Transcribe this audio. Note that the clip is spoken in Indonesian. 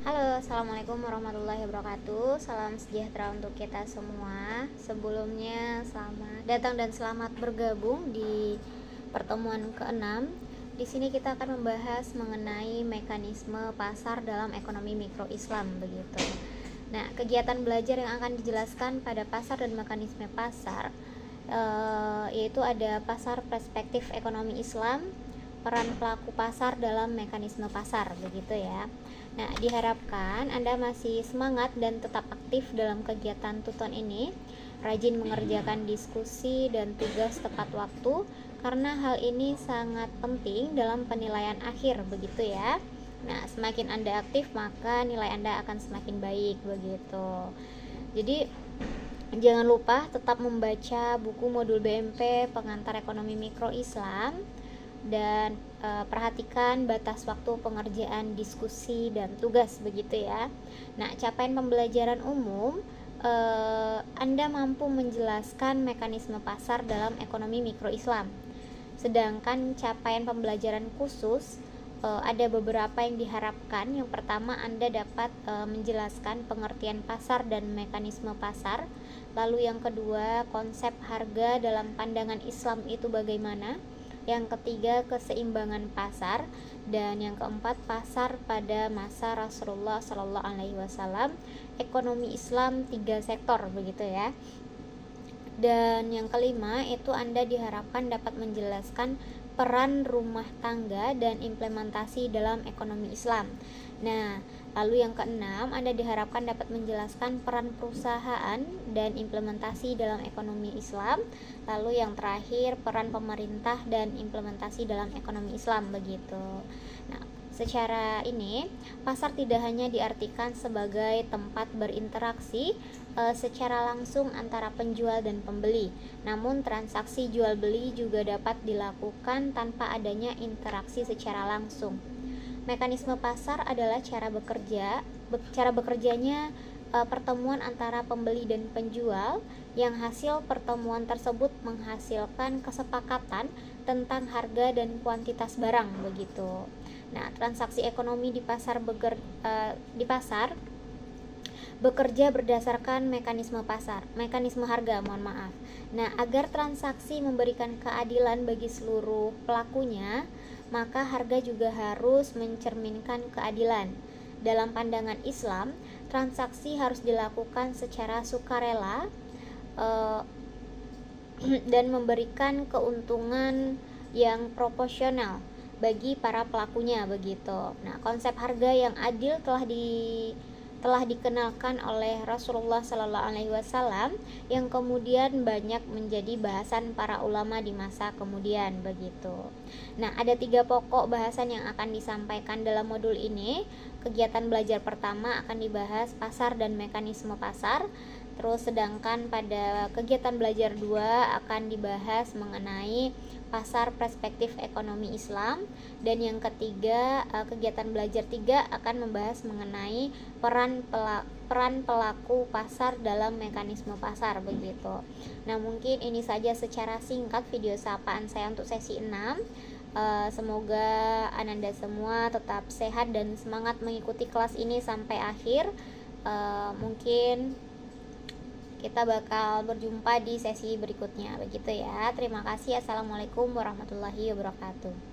Halo, assalamualaikum warahmatullahi wabarakatuh. Salam sejahtera untuk kita semua. Sebelumnya, selamat datang dan selamat bergabung di pertemuan ke-6. Di sini kita akan membahas mengenai mekanisme pasar dalam ekonomi mikro Islam, begitu. Nah, kegiatan belajar yang akan dijelaskan pada pasar dan mekanisme pasar yaitu ada pasar perspektif ekonomi Islam, peran pelaku pasar dalam mekanisme pasar, begitu ya. Nah, diharapkan Anda masih semangat dan tetap aktif dalam kegiatan tuton ini, rajin mengerjakan diskusi dan tugas tepat waktu, karena hal ini sangat penting dalam penilaian akhir, begitu ya. Nah, semakin Anda aktif, maka nilai Anda akan semakin baik, begitu. Jadi, jangan lupa tetap membaca buku modul BMP Pengantar Ekonomi Mikro Islam dan perhatikan batas waktu pengerjaan diskusi dan tugas, begitu ya. Nah, capaian pembelajaran umum Anda mampu menjelaskan mekanisme pasar dalam ekonomi mikro Islam. Sedangkan capaian pembelajaran khusus ada beberapa yang diharapkan. Yang pertama, Anda dapat menjelaskan pengertian pasar dan mekanisme pasar. Lalu yang kedua, konsep harga dalam pandangan Islam itu bagaimana. Yang ketiga, keseimbangan pasar. Dan yang keempat, pasar pada masa Rasulullah Shallallahu Alaihi Wasallam, ekonomi Islam 3 sektor, begitu ya. Dan yang kelima, itu Anda diharapkan dapat menjelaskan peran rumah tangga dan implementasi dalam ekonomi Islam. Nah, lalu yang keenam, Anda diharapkan dapat menjelaskan peran perusahaan dan implementasi dalam ekonomi Islam. Lalu yang terakhir, peran pemerintah dan implementasi dalam ekonomi Islam, begitu. Nah, secara ini, pasar tidak hanya diartikan sebagai tempat berinteraksi secara langsung antara penjual dan pembeli, namun transaksi jual beli juga dapat dilakukan tanpa adanya interaksi secara langsung. Mekanisme pasar adalah cara bekerjanya pertemuan antara pembeli dan penjual, yang hasil pertemuan tersebut menghasilkan kesepakatan tentang harga dan kuantitas barang, begitu. Nah, transaksi ekonomi di pasar bekerja berdasarkan mekanisme harga, mohon maaf. Nah, agar transaksi memberikan keadilan bagi seluruh pelakunya, maka harga juga harus mencerminkan keadilan. Dalam pandangan Islam, transaksi harus dilakukan secara sukarela dan memberikan keuntungan yang proporsional bagi para pelakunya, begitu. Nah, konsep harga yang adil telah dikenalkan oleh Rasulullah Sallallahu Alaihi Wasallam, yang kemudian banyak menjadi bahasan para ulama di masa kemudian, begitu. Nah, ada 3 pokok bahasan yang akan disampaikan dalam modul ini. Kegiatan belajar pertama akan dibahas pasar dan mekanisme pasar. Terus sedangkan pada kegiatan belajar 2 akan dibahas mengenai pasar perspektif ekonomi Islam. Dan yang ketiga, kegiatan belajar 3 akan membahas mengenai peran pelaku pasar dalam mekanisme pasar, begitu. Nah, mungkin ini saja secara singkat video sapaan saya untuk sesi 6. Semoga Ananda semua tetap sehat dan semangat mengikuti kelas ini sampai akhir. Mungkin kita bakal berjumpa di sesi berikutnya, begitu ya. Terima kasih. Assalamualaikum warahmatullahi wabarakatuh.